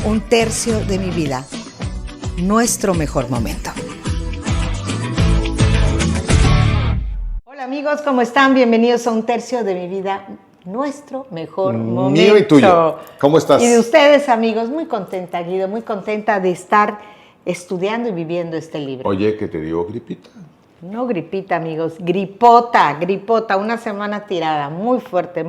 Un tercio de mi vida, nuestro mejor momento. Hola amigos, ¿cómo están? Bienvenidos a Un tercio de mi vida, nuestro mejor momento. Mío y tuyo. ¿Cómo estás? Y de ustedes, amigos, muy contenta, Guido, muy contenta de estar estudiando y viviendo este libro. Oye, ¿que te dio gripita? No gripita, amigos, gripota, una semana tirada, muy fuerte,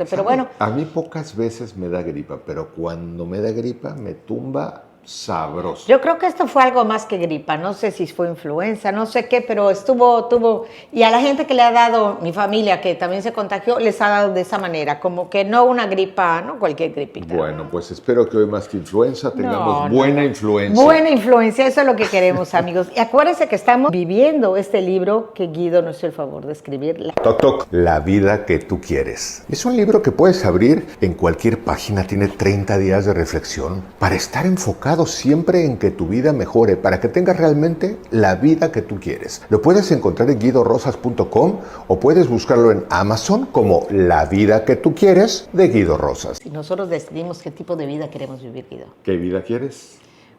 pero bueno. A mí pocas veces me da gripa, pero cuando me da gripa me tumba sabroso. Yo creo que esto fue algo más que gripa, no sé si fue influenza, no sé qué, pero tuvo, y a la gente que le ha dado, mi familia que también se contagió, les ha dado de esa manera, como que no una gripa, no cualquier gripita. Bueno, pues espero que hoy más que influenza tengamos buena influencia. Buena influencia, eso es lo que queremos, amigos. Y acuérdense que estamos viviendo este libro que Guido nos hizo el favor de escribir. Toc, toc. La vida que tú quieres. Es un libro que puedes abrir en cualquier página, tiene 30 días de reflexión para estar enfocado siempre en que tu vida mejore, para que tengas realmente la vida que tú quieres. Lo puedes encontrar en guidorosas.com o puedes buscarlo en Amazon como La vida que tú quieres de Guido Rosas. Y nosotros decidimos qué tipo de vida queremos vivir, Guido. ¿Qué vida quieres?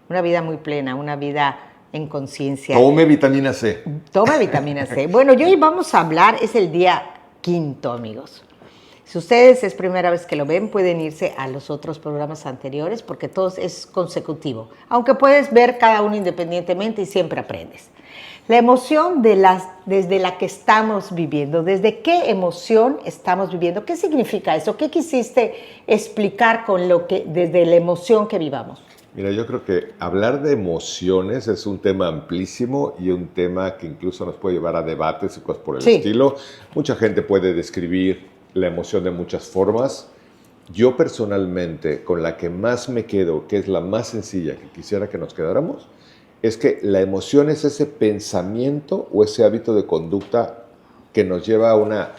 Una vida muy plena, una vida en conciencia. Tome vitamina C. Toma vitamina C. Bueno, y hoy vamos a hablar, es el día 5, amigos. Si ustedes es primera vez que lo ven, pueden irse a los otros programas anteriores porque todo es consecutivo. Aunque puedes ver cada uno independientemente y siempre aprendes. La emoción desde la que estamos viviendo, ¿desde qué emoción estamos viviendo? ¿Qué significa eso? ¿Qué quisiste explicar con desde la emoción que vivamos? Mira, yo creo que hablar de emociones es un tema amplísimo y un tema que incluso nos puede llevar a debates y cosas por el estilo. Mucha gente puede describir la emoción de muchas formas. Yo personalmente, con la que más me quedo, que es la más sencilla que quisiera que nos quedáramos, es que la emoción es ese pensamiento o ese hábito de conducta que nos lleva a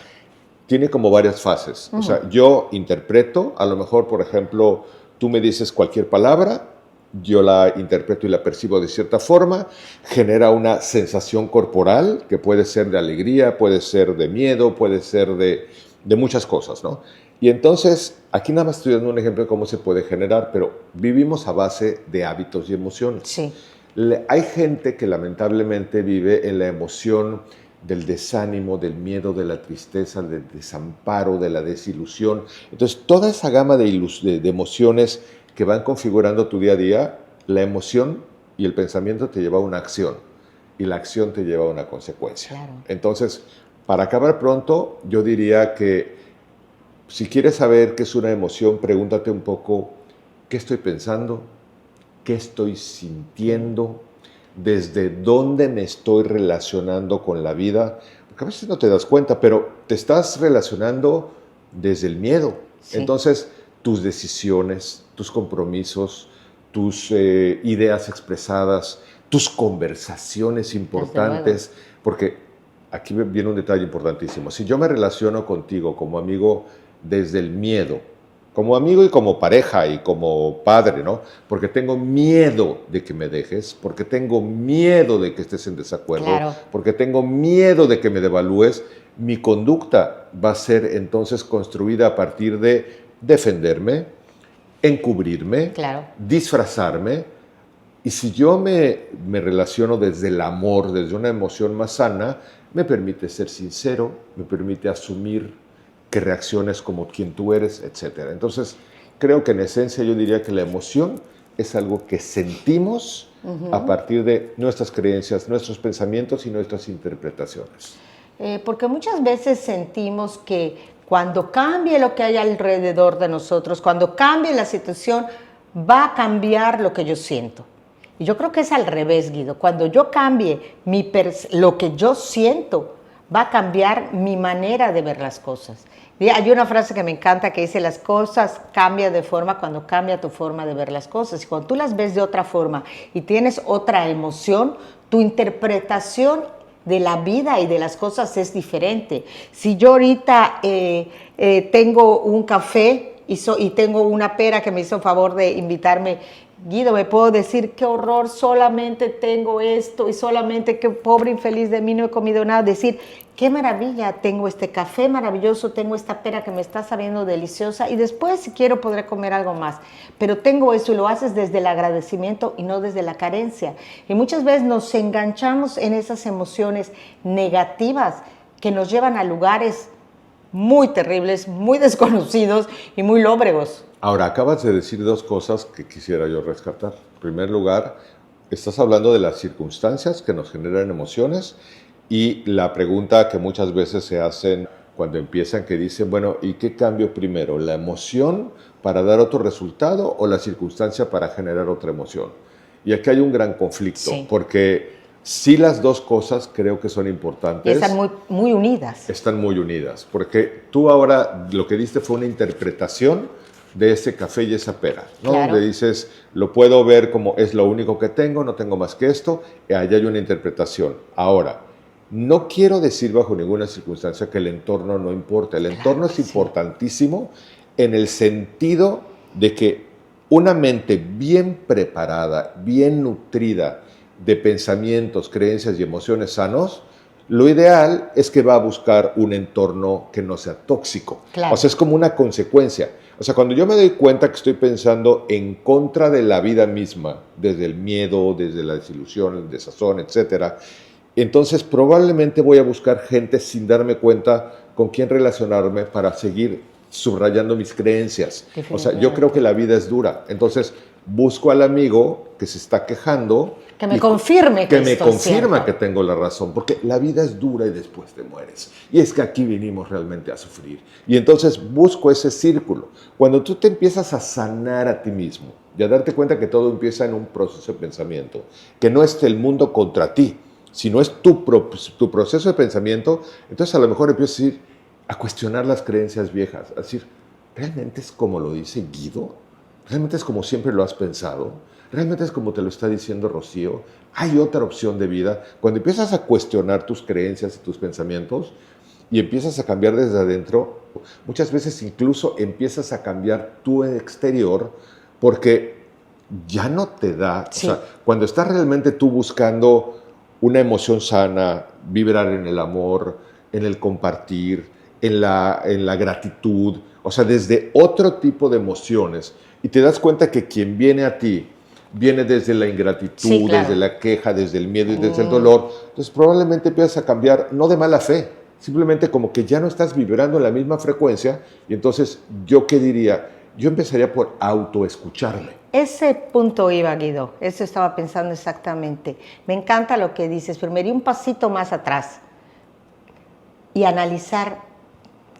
tiene como varias fases. O sea, yo interpreto, a lo mejor, por ejemplo, tú me dices cualquier palabra, yo la interpreto y la percibo de cierta forma, genera una sensación corporal que puede ser de alegría, puede ser de miedo, puede ser de muchas cosas, ¿no? Y entonces, aquí nada más estoy dando un ejemplo de cómo se puede generar, pero vivimos a base de hábitos y emociones. Sí. Hay gente que lamentablemente vive en la emoción del desánimo, del miedo, de la tristeza, del desamparo, de la desilusión. Entonces, toda esa gama de emociones que van configurando tu día a día, la emoción y el pensamiento te lleva a una acción y la acción te lleva a una consecuencia. Claro. Entonces, para acabar pronto, yo diría que si quieres saber qué es una emoción, pregúntate un poco qué estoy pensando, qué estoy sintiendo, desde dónde me estoy relacionando con la vida, porque a veces no te das cuenta, pero te estás relacionando desde el miedo. Sí. Entonces, tus decisiones, tus compromisos, tus ideas expresadas, tus conversaciones importantes, porque aquí viene un detalle importantísimo. Si yo me relaciono contigo como amigo desde el miedo, como amigo y como pareja y como padre, ¿no? Porque tengo miedo de que me dejes, porque tengo miedo de que estés en desacuerdo, porque tengo miedo de que me devalúes, mi conducta va a ser entonces construida a partir de defenderme, encubrirme, disfrazarme. Y si yo me relaciono desde el amor, desde una emoción más sana, me permite ser sincero, me permite asumir que reacciones como quien tú eres, etc. Entonces, creo que en esencia yo diría que la emoción es algo que sentimos a partir de nuestras creencias, nuestros pensamientos y nuestras interpretaciones. Porque muchas veces sentimos que cuando cambie lo que hay alrededor de nosotros, cuando cambie la situación, va a cambiar lo que yo siento. Y yo creo que es al revés, Guido. Cuando yo cambie lo que yo siento, va a cambiar mi manera de ver las cosas. Y hay una frase que me encanta que dice, las cosas cambian de forma cuando cambia tu forma de ver las cosas. Y cuando tú las ves de otra forma y tienes otra emoción, tu interpretación de la vida y de las cosas es diferente. Si yo ahorita tengo un café y tengo una pera que me hizo favor de invitarme Guido, me puedo decir, qué horror, solamente tengo esto y solamente qué pobre infeliz de mí, no he comido nada. Decir, qué maravilla, tengo este café maravilloso, tengo esta pera que me está sabiendo deliciosa y después si quiero podré comer algo más. Pero tengo eso y lo haces desde el agradecimiento y no desde la carencia. Y muchas veces nos enganchamos en esas emociones negativas que nos llevan a lugares muy terribles, muy desconocidos y muy lóbregos. Ahora, acabas de decir dos cosas que quisiera yo rescatar. En primer lugar, estás hablando de las circunstancias que nos generan emociones y la pregunta que muchas veces se hacen cuando empiezan, que dicen, bueno, ¿y qué cambio primero? ¿La emoción para dar otro resultado o la circunstancia para generar otra emoción? Y aquí hay un gran conflicto, Sí. porque sí, las dos cosas creo que son importantes. Y están muy unidas. Están muy unidas, porque tú ahora lo que diste fue una interpretación de ese café y esa pera, ¿no? Claro. Donde dices, lo puedo ver como es lo único que tengo, no tengo más que esto, y allá hay una interpretación. Ahora, no quiero decir bajo ninguna circunstancia que el entorno no importa. El entorno es importantísimo en el sentido de que una mente bien preparada, bien nutrida de pensamientos, creencias y emociones sanos, lo ideal es que va a buscar un entorno que no sea tóxico. Claro. O sea, es como una consecuencia. O sea, cuando yo me doy cuenta que estoy pensando en contra de la vida misma, desde el miedo, desde la desilusión, el desazón, etcétera, entonces probablemente voy a buscar gente sin darme cuenta con quién relacionarme para seguir subrayando mis creencias. O sea, yo creo que la vida es dura. Entonces busco al amigo que se está quejando. Que me confirme que me esto es confirma cierto. que tengo la razón, porque la vida es dura y después te mueres. Y es que aquí vinimos realmente a sufrir. Y entonces busco ese círculo. Cuando tú te empiezas a sanar a ti mismo y a darte cuenta que todo empieza en un proceso de pensamiento, que no es el mundo contra ti, sino es tu proceso de pensamiento, entonces a lo mejor empiezas a ir a cuestionar las creencias viejas, a decir, ¿realmente es como lo dice Guido? ¿Realmente es como siempre lo has pensado? ¿Realmente es como te lo está diciendo Rocío? ¿Hay otra opción de vida? Cuando empiezas a cuestionar tus creencias y tus pensamientos y empiezas a cambiar desde adentro, muchas veces incluso empiezas a cambiar tu exterior porque ya no te da. Sí. O sea, cuando estás realmente tú buscando una emoción sana, vibrar en el amor, en el compartir, en la gratitud, o sea, desde otro tipo de emociones, y te das cuenta que quien viene a ti viene desde la ingratitud, Sí, claro. desde la queja, desde el miedo y desde el dolor, entonces probablemente empiezas a cambiar, no de mala fe, simplemente como que ya no estás vibrando en la misma frecuencia, y entonces, ¿yo qué diría? Yo empezaría por autoescucharme. Ese punto iba, Guido, eso estaba pensando exactamente. Me encanta lo que dices, pero me di un pasito más atrás y analizar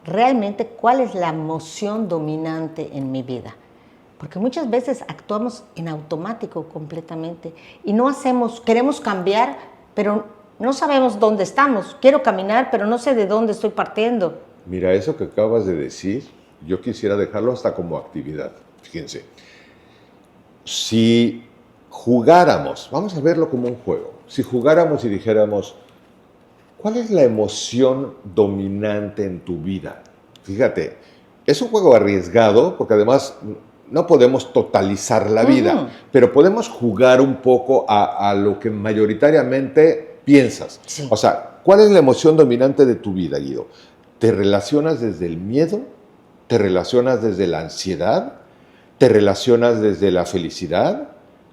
realmente cuál es la emoción dominante en mi vida. Porque muchas veces actuamos en automático completamente y no hacemos, queremos cambiar, pero no sabemos dónde estamos. Quiero caminar, pero no sé de dónde estoy partiendo. Mira, eso que acabas de decir, yo quisiera dejarlo hasta como actividad. Fíjense, si jugáramos, vamos a verlo como un juego, si jugáramos y dijéramos, ¿cuál es la emoción dominante en tu vida? Fíjate, es un juego arriesgado porque además no podemos totalizar la vida, pero podemos jugar un poco a lo que mayoritariamente piensas. Sí. O sea, ¿cuál es la emoción dominante de tu vida, Guido? ¿Te relacionas desde el miedo? ¿Te relacionas desde la ansiedad? ¿Te relacionas desde la felicidad?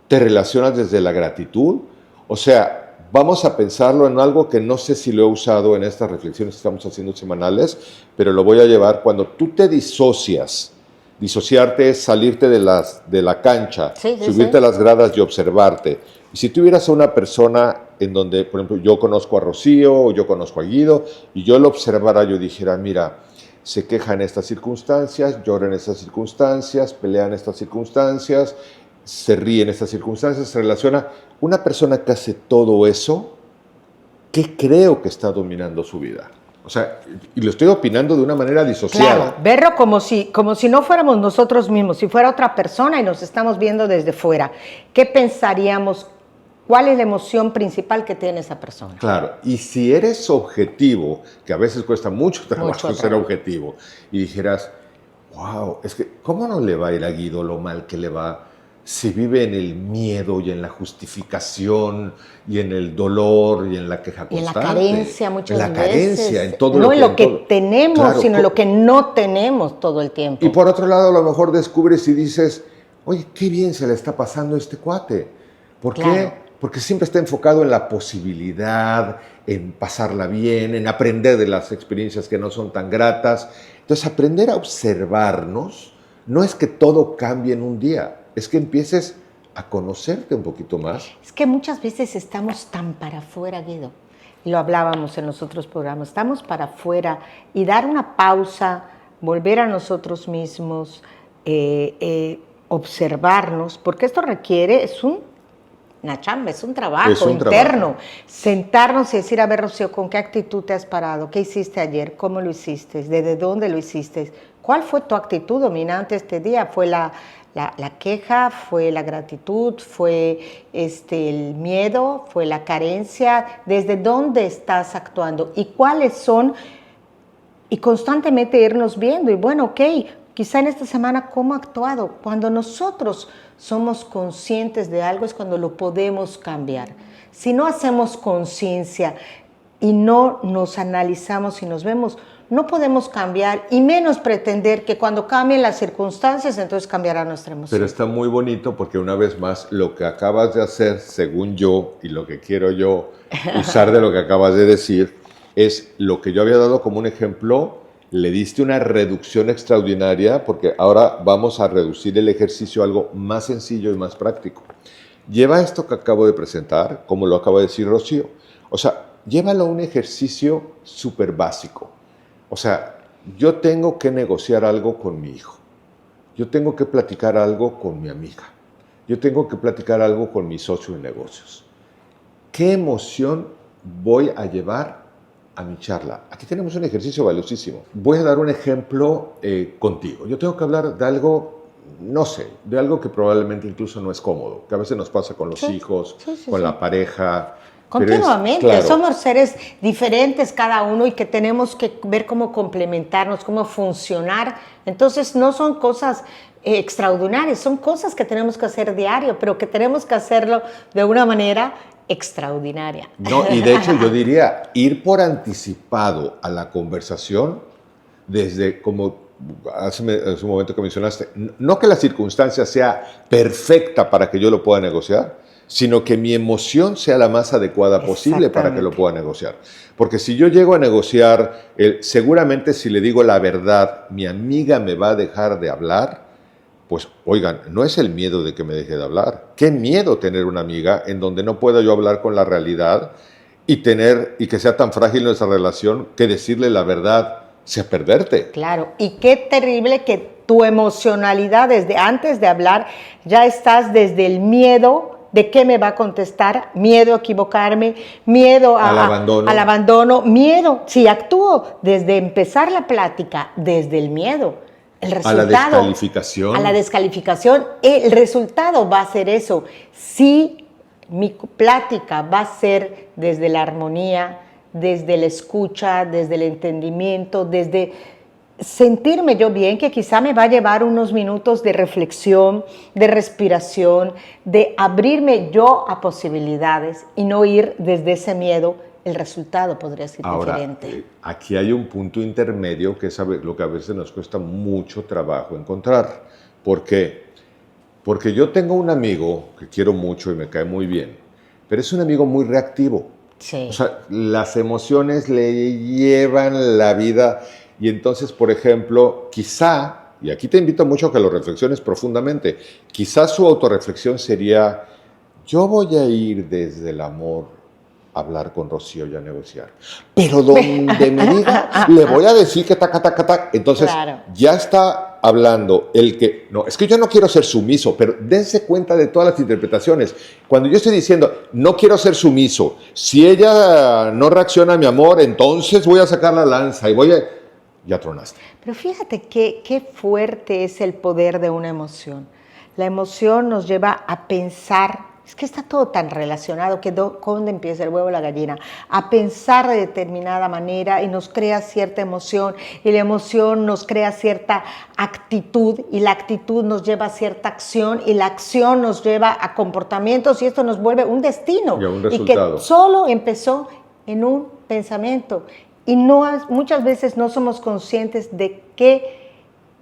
¿Te relacionas desde la gratitud? O sea, vamos a pensarlo en algo que no sé si lo he usado en estas reflexiones que estamos haciendo semanales, pero lo voy a llevar cuando tú te disocias. Disociarte es salirte de la cancha, subirte a las gradas y observarte. Y si tuvieras a una persona en donde, por ejemplo, yo conozco a Rocío o yo conozco a Guido, y yo lo observara, yo dijera, mira, se queja en estas circunstancias, llora en estas circunstancias, pelea en estas circunstancias, se ríe en estas circunstancias, se relaciona. Una persona que hace todo eso, ¿qué creo que está dominando su vida? O sea, y lo estoy opinando de una manera disociada. Claro, verlo como si no fuéramos nosotros mismos, si fuera otra persona y nos estamos viendo desde fuera. ¿Qué pensaríamos? ¿Cuál es la emoción principal que tiene esa persona? Claro, y si eres objetivo, que a veces cuesta mucho trabajo ser objetivo, y dijeras, wow, es que ¿cómo no le va a ir a Guido lo mal que le va se vive en el miedo y en la justificación y en el dolor y en la queja Y en la constante. carencia muchas en la veces. carencia, en todo no lo en que... lo que tenemos, Claro, sino en lo que no tenemos todo el tiempo. y por otro lado, a lo mejor descubres y dices, oye, qué bien se le está pasando a este cuate. ¿Por Claro. qué? Porque siempre está enfocado en la posibilidad, en pasarla bien, en aprender de las experiencias que no son tan gratas. Entonces, aprender a observarnos no es que todo cambie en un día, es que empieces a conocerte un poquito más. Es que muchas veces estamos tan para afuera, Guido, y lo hablábamos en los otros programas, estamos para afuera y dar una pausa, volver a nosotros mismos, observarnos, porque esto requiere, una chamba, es un trabajo interno. Sentarnos y decir, a ver, Rocío, ¿con qué actitud te has parado? ¿Qué hiciste ayer? ¿Cómo lo hiciste? ¿Desde dónde lo hiciste? ¿Cuál fue tu actitud dominante este día? ¿Fue la queja? ¿Fue la gratitud? ¿Fue el miedo? ¿Fue la carencia? ¿Desde dónde estás actuando? ¿Y cuáles son? Y constantemente irnos viendo. Y bueno, ok, quizá en esta semana, ¿cómo ha actuado? Cuando nosotros somos conscientes de algo es cuando lo podemos cambiar. Si no hacemos conciencia y no nos analizamos y nos vemos, no podemos cambiar y menos pretender que cuando cambien las circunstancias, entonces cambiará nuestra emoción. Pero está muy bonito porque una vez más, lo que acabas de hacer, según yo, y lo que quiero yo usar de lo que acabas de decir, es lo que yo había dado como un ejemplo. Le diste una reducción extraordinaria porque ahora vamos a reducir el ejercicio a algo más sencillo y más práctico. Lleva esto que acabo de presentar, como lo acaba de decir Rocío. O sea, llévalo a un ejercicio súper básico. O sea, yo tengo que negociar algo con mi hijo. Yo tengo que platicar algo con mi amiga. Yo tengo que platicar algo con mi socio de negocios. ¿Qué emoción voy a llevar a mi charla? Aquí tenemos un ejercicio valiosísimo. Voy a dar un ejemplo contigo. Yo tengo que hablar de algo, no sé, de algo que probablemente incluso no es cómodo, que a veces nos pasa con los hijos, con la pareja. Continuamente, claro, somos seres diferentes cada uno y que tenemos que ver cómo complementarnos, cómo funcionar. Entonces no son cosas extraordinarias, son cosas que tenemos que hacer diario, pero que tenemos que hacerlo de una manera extraordinaria. No, y de hecho yo diría, ir por anticipado a la conversación desde, como hace un momento que mencionaste, no que la circunstancia sea perfecta para que yo lo pueda negociar, sino que mi emoción sea la más adecuada posible para que lo pueda negociar. Porque si yo llego a negociar, seguramente si le digo la verdad, mi amiga me va a dejar de hablar. Pues, oigan, no es el miedo de que me deje de hablar. Qué miedo tener una amiga en donde no pueda yo hablar con la realidad y que sea tan frágil nuestra relación que decirle la verdad sea perderte. Claro, y qué terrible que tu emocionalidad desde antes de hablar ya estás desde el miedo de qué me va a contestar, miedo a equivocarme, miedo al abandono, miedo, si actúo desde empezar la plática, desde el miedo, el resultado, a la descalificación, el resultado va a ser eso. Si mi plática va a ser desde la armonía, desde la escucha, desde el entendimiento, desde sentirme yo bien, que quizá me va a llevar unos minutos de reflexión, de respiración, de abrirme yo a posibilidades y no ir desde ese miedo, el resultado podría ser diferente. Aquí hay un punto intermedio que es lo que a veces nos cuesta mucho trabajo encontrar. ¿Por qué? Porque yo tengo un amigo que quiero mucho y me cae muy bien, pero es un amigo muy reactivo. Sí. O sea, las emociones le llevan la vida. Y entonces, por ejemplo, quizá, y aquí te invito mucho a que lo reflexiones profundamente, quizás su autorreflexión sería, yo voy a ir desde el amor a hablar con Rocío y a negociar. Pero donde me diga, le voy a decir que taca, taca, taca. Entonces, claro, ya está hablando el que, no, es que yo no quiero ser sumiso, pero dense cuenta de todas las interpretaciones. Cuando yo estoy diciendo, no quiero ser sumiso, si ella no reacciona a mi amor, entonces voy a sacar la lanza y voy a... Ya tronaste. Pero fíjate qué fuerte es el poder de una emoción. La emoción nos lleva a pensar Es que está todo tan relacionado que ¿dónde empieza el huevo y la gallina? A pensar de determinada manera y nos crea cierta emoción y la emoción nos crea cierta actitud y la actitud nos lleva a cierta acción y la acción nos lleva a comportamientos y esto nos vuelve un destino. Y a un que resultado. solo empezó en un pensamiento y muchas veces no somos conscientes de qué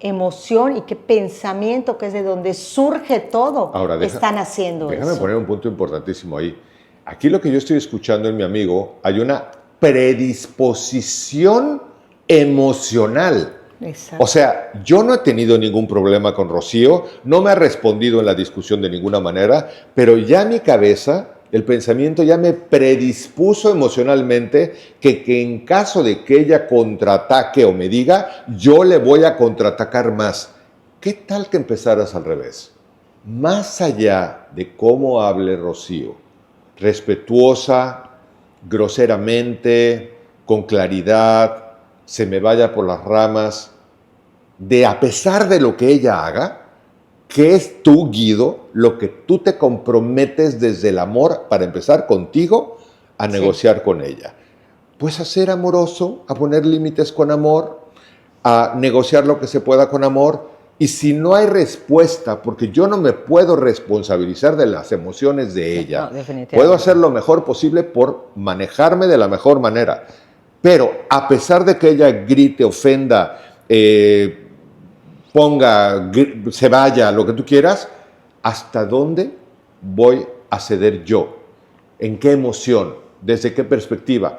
emoción y qué pensamiento, que es de donde surge todo, Ahora, están haciendo déjame eso. poner un punto importantísimo ahí. Aquí lo que yo estoy escuchando en mi amigo, hay una predisposición emocional. Exacto. O sea, yo no he tenido ningún problema con Rocío, no me ha respondido en la discusión de ninguna manera, pero ya mi cabeza, el pensamiento ya me predispuso emocionalmente que en caso de que ella contraataque o me diga, yo le voy a contraatacar más. ¿Qué tal que empezaras al revés? Más allá de cómo hable Rocío, respetuosa, groseramente, con claridad, se me vaya por las ramas, de a pesar de lo que ella haga, ¿qué es tú, Guido, lo que tú te comprometes desde el amor para empezar contigo a negociar con ella? Pues a ser amoroso, a poner límites con amor, a negociar lo que se pueda con amor. Y si no hay respuesta, porque yo no me puedo responsabilizar de las emociones de ella, No, definitivamente. puedo hacer lo mejor posible por manejarme de la mejor manera. Pero a pesar de que ella grite, ofenda, se vaya, lo que tú quieras, ¿hasta dónde voy a ceder yo? ¿En qué emoción? ¿Desde qué perspectiva?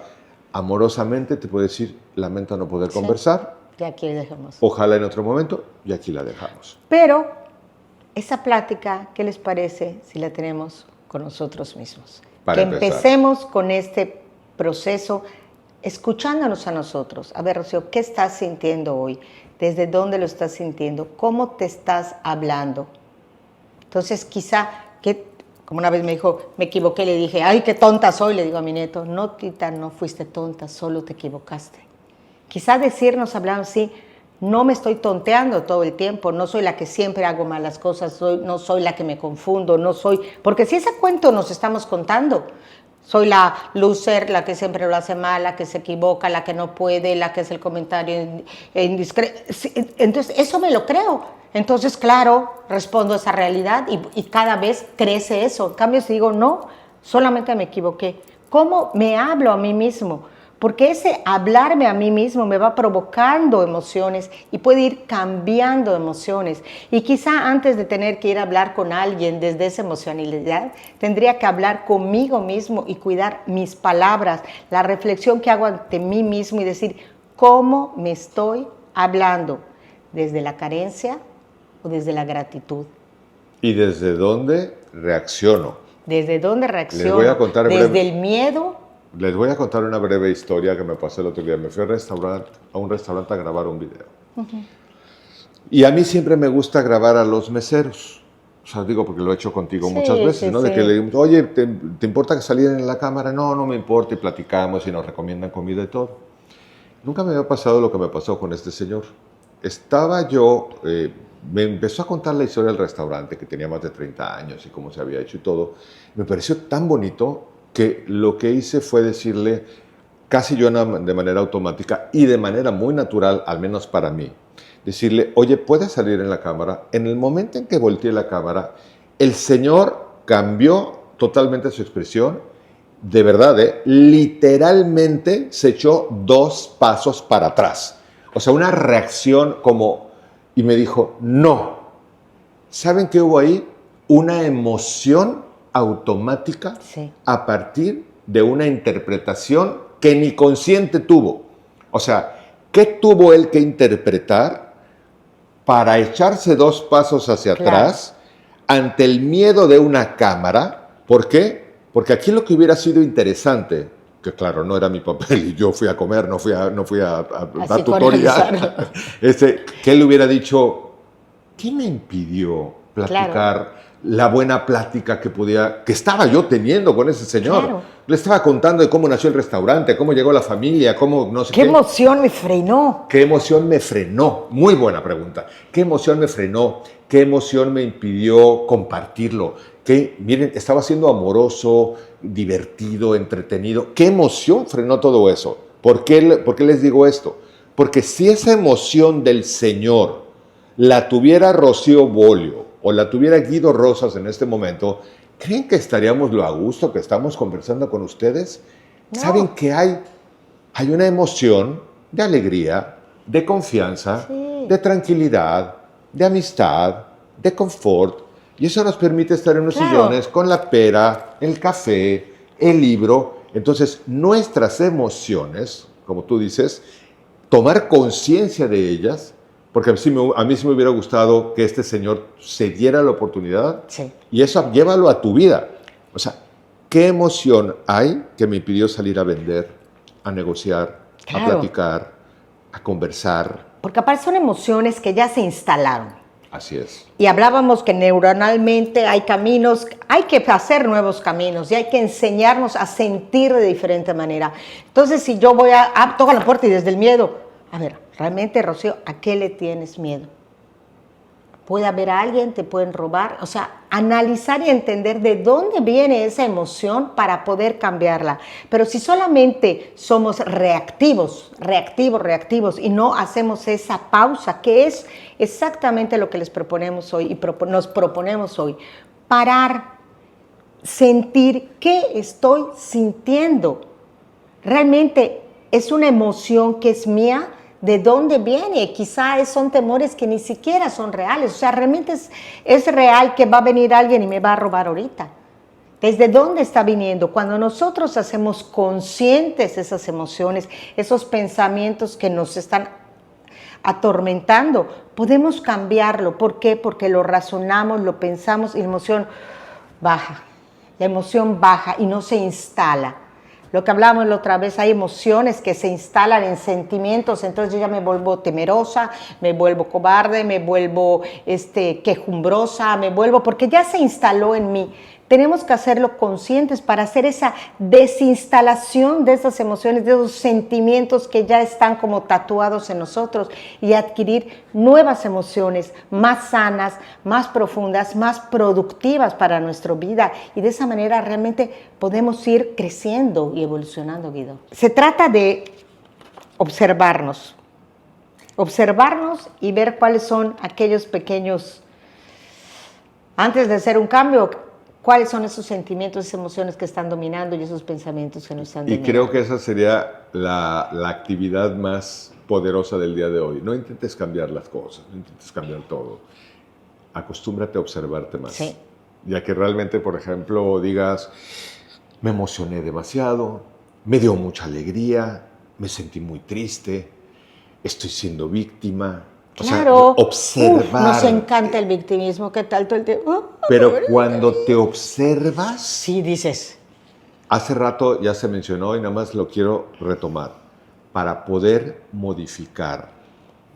Amorosamente te puedo decir, lamento no poder conversar. Y aquí dejamos. Ojalá en otro momento, y aquí la dejamos. Pero esa plática, ¿qué les parece si la tenemos con nosotros mismos? Para que empezar. empecemos con este proceso escuchándonos a nosotros. A ver, Rocío, ¿qué estás sintiendo hoy? ¿Desde dónde lo estás sintiendo? ¿Cómo te estás hablando? Entonces, quizá, como una vez me dijo, me equivoqué, le dije, ay, qué tonta soy, le digo a mi nieto, no, tita, no fuiste tonta, solo te equivocaste. Quizá decirnos, hablando así, no me estoy tonteando todo el tiempo, no soy la que siempre hago malas cosas, no soy la que me confundo, no soy... Porque si ese cuento nos estamos contando, soy la loser, la que siempre lo hace mal, la que se equivoca, la que no puede, la que hace el comentario indiscreto. Entonces, eso me lo creo. Entonces, claro, respondo a esa realidad y cada vez crece eso. En cambio, si digo, no, solamente me equivoqué. ¿Cómo me hablo a mí mismo? Porque ese hablarme a mí mismo me va provocando emociones y puede ir cambiando emociones. Y quizá antes de tener que ir a hablar con alguien desde esa emocionalidad, tendría que hablar conmigo mismo y cuidar mis palabras, la reflexión que hago ante mí mismo y decir, ¿cómo me estoy hablando? ¿Desde la carencia o desde la gratitud? ¿Y desde dónde reacciono? ¿Desde dónde reacciono? Les voy a contar ¿Desde el miedo? Les voy a contar una breve historia que me pasó el otro día. Me fui a un restaurante a grabar un video. Y a mí siempre me gusta grabar a los meseros. O sea, digo porque lo he hecho contigo muchas veces, ¿no? De que le digo, oye, ¿te importa que saliera en la cámara? No, no me importa, y platicamos y nos recomiendan comida y todo. Nunca me había pasado lo que me pasó con este señor. Estaba yo, me empezó a contar la historia del restaurante, que tenía más de 30 años y cómo se había hecho y todo. Me pareció tan bonito que lo que hice fue decirle, casi yo de manera automática y de manera muy natural, al menos para mí, decirle, oye, ¿puedes salir en la cámara? En el momento en que volteé la cámara, el señor cambió totalmente su expresión, de verdad, literalmente se echó 2 pasos para atrás. O sea, una reacción como, y me dijo, no. ¿Saben qué hubo ahí? Una emoción automática a partir de una interpretación que ni consciente tuvo. O sea, ¿qué tuvo él que interpretar para echarse 2 pasos hacia atrás ante el miedo de una cámara? ¿Por qué? Porque aquí lo que hubiera sido interesante, que claro, no era mi papel y yo fui a comer, no fui a dar tutorial, que él hubiera dicho, ¿qué me impidió platicar la buena plática que estaba yo teniendo con ese señor? Claro. Le estaba contando de cómo nació el restaurante, cómo llegó la familia, cómo no sé qué. ¿Qué emoción me frenó? ¿Qué emoción me frenó? Muy buena pregunta. ¿Qué emoción me frenó? ¿Qué emoción me impidió compartirlo? que, miren, estaba siendo amoroso, divertido, entretenido. ¿Qué emoción frenó todo eso? ¿Por qué les digo esto? Porque si esa emoción del Señor la tuviera Rocío Bolio o la tuviera Guido Rosas en este momento, ¿creen que estaríamos lo a gusto que estamos conversando con ustedes? No. ¿Saben que hay una emoción de alegría, de confianza, Sí. de tranquilidad, de amistad, de confort? Y eso nos permite estar en los sillones con la pera, el café, el libro. Entonces, nuestras emociones, como tú dices, tomar conciencia de ellas, porque a mí sí me hubiera gustado que este señor se diera la oportunidad, Sí. y eso llévalo a tu vida. O sea, ¿qué emoción hay que me impidió salir a vender, a negociar, a platicar, a conversar? Porque aparte son emociones que ya se instalaron. Así es. Y hablábamos que neuronalmente hay caminos, hay que hacer nuevos caminos y hay que enseñarnos a sentir de diferente manera. Entonces, si yo voy toco la puerta y desde el miedo, a ver, realmente, Rocío, ¿a qué le tienes miedo? Puede haber alguien, te pueden robar, o sea, analizar y entender de dónde viene esa emoción para poder cambiarla. Pero si solamente somos reactivos y no hacemos esa pausa, que es exactamente lo que les proponemos hoy y nos proponemos hoy, parar, sentir qué estoy sintiendo. Realmente es una emoción que es mía. ¿De dónde viene? Quizá son temores que ni siquiera son reales. O sea, realmente es real que va a venir alguien y me va a robar ahorita. ¿Desde dónde está viniendo? Cuando nosotros hacemos conscientes esas emociones, esos pensamientos que nos están atormentando, podemos cambiarlo. ¿Por qué? Porque lo razonamos, lo pensamos y la emoción baja. La emoción baja y no se instala. Lo que hablábamos la otra vez, hay emociones que se instalan en sentimientos, entonces yo ya me vuelvo temerosa, me vuelvo cobarde, me vuelvo quejumbrosa, porque ya se instaló en mí. Tenemos que hacerlo conscientes para hacer esa desinstalación de esas emociones, de esos sentimientos que ya están como tatuados en nosotros y adquirir nuevas emociones más sanas, más profundas, más productivas para nuestra vida. Y de esa manera realmente podemos ir creciendo y evolucionando, Guido. Se trata de observarnos y ver cuáles son aquellos pequeños, antes de hacer un cambio, ¿cuáles son esos sentimientos, esas emociones que están dominando y esos pensamientos que nos están dominando? Y creo que esa sería la actividad más poderosa del día de hoy. No intentes cambiar las cosas, no intentes cambiar todo. Acostúmbrate a observarte más. Sí. Ya que realmente, por ejemplo, digas, me emocioné demasiado, me dio mucha alegría, me sentí muy triste, estoy siendo víctima. Claro, O sea, observar. Nos encanta el victimismo, ¿qué tal todo el tiempo? Pero cuando te observas... Sí, dices. Hace rato ya se mencionó y nada más lo quiero retomar. Para poder modificar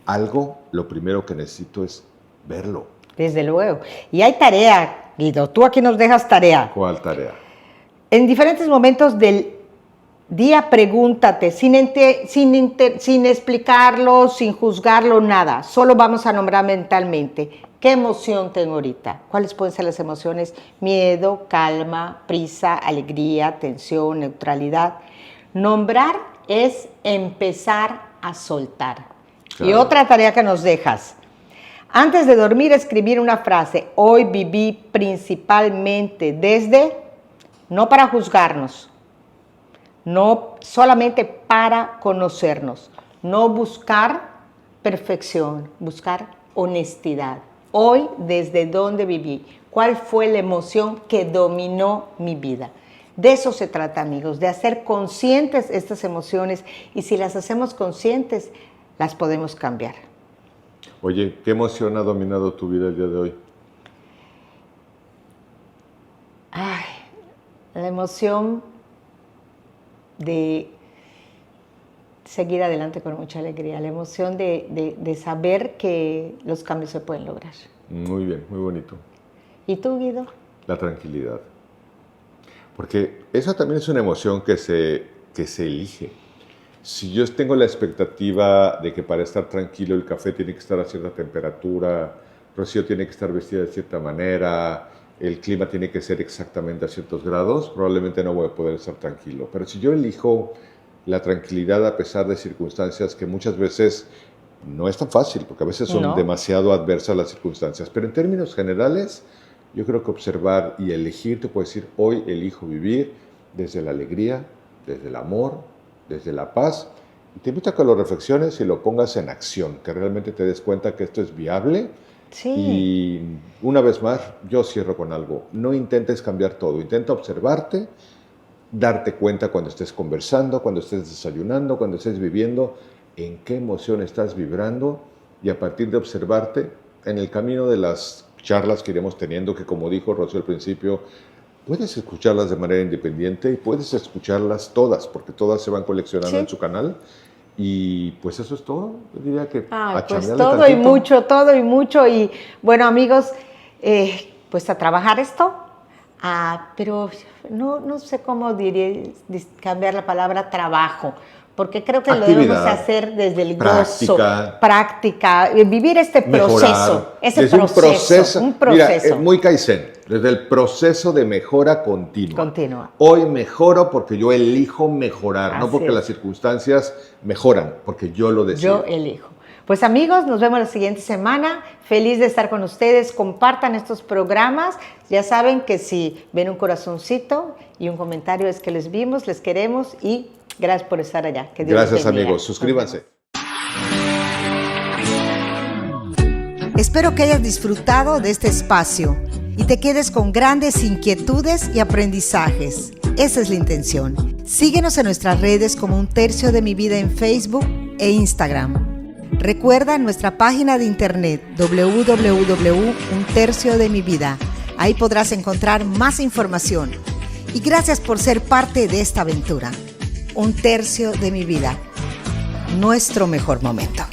algo, lo primero que necesito es verlo. Desde luego. Y hay tarea, Guido. Tú aquí nos dejas tarea. ¿Cuál tarea? En diferentes momentos del día pregúntate, sin explicarlo, sin juzgarlo, nada. Solo vamos a nombrar mentalmente. ¿Qué emoción tengo ahorita? ¿Cuáles pueden ser las emociones? Miedo, calma, prisa, alegría, tensión, neutralidad. Nombrar es empezar a soltar. Claro. Y otra tarea que nos dejas. Antes de dormir, escribir una frase. Hoy viví principalmente desde, no para juzgarnos, no solamente para conocernos, no buscar perfección, buscar honestidad. Hoy, ¿desde dónde viví? ¿Cuál fue la emoción que dominó mi vida? De eso se trata, amigos, de hacer conscientes estas emociones y si las hacemos conscientes, las podemos cambiar. Oye, ¿qué emoción ha dominado tu vida el día de hoy? Ay, la emoción de seguir adelante con mucha alegría, la emoción de saber que los cambios se pueden lograr. Muy bien, muy bonito. ¿Y tú, Guido? La tranquilidad. Porque esa también es una emoción que se elige. Si yo tengo la expectativa de que para estar tranquilo el café tiene que estar a cierta temperatura, Rocío tiene que estar vestida de cierta manera, el clima tiene que ser exactamente a ciertos grados, probablemente no voy a poder estar tranquilo. Pero si yo elijo la tranquilidad a pesar de circunstancias que muchas veces no es tan fácil, porque a veces son demasiado adversas las circunstancias, pero en términos generales, yo creo que observar y elegir, te puedo decir, hoy elijo vivir desde la alegría, desde el amor, desde la paz. Y te invito a que lo reflexiones y lo pongas en acción, que realmente te des cuenta que esto es viable. Sí. Y una vez más, yo cierro con algo. No intentes cambiar todo, intenta observarte, darte cuenta cuando estés conversando, cuando estés desayunando, cuando estés viviendo, en qué emoción estás vibrando, y a partir de observarte, en el camino de las charlas que iremos teniendo, que como dijo Rocío al principio, puedes escucharlas de manera independiente y puedes escucharlas todas, porque todas se van coleccionando en su canal. Y pues eso es todo. Yo diría que pues todo y mucho. Y bueno, amigos, pues a trabajar esto. Pero no sé cómo cambiar la palabra trabajo, porque creo que lo debemos hacer desde el gozo, práctica, vivir este proceso, un proceso. Mira, es muy Kaizen, desde el proceso de mejora continua. Hoy mejoro porque yo elijo mejorar, no porque las circunstancias mejoran, porque yo lo decido. Yo elijo. Pues amigos, nos vemos la siguiente semana. Feliz de estar con ustedes. Compartan estos programas. Ya saben que si ven un corazoncito y un comentario es que les vimos, les queremos y gracias por estar allá. Que Dios gracias amigos. Suscríbanse. Espero que hayas disfrutado de este espacio y te quedes con grandes inquietudes y aprendizajes. Esa es la intención. Síguenos en nuestras redes como Un Tercio de Mi Vida en Facebook e Instagram. Recuerda nuestra página de internet www.unterciodemivida. Ahí podrás encontrar más información. Y gracias por ser parte de esta aventura. Un tercio de mi vida. Nuestro mejor momento.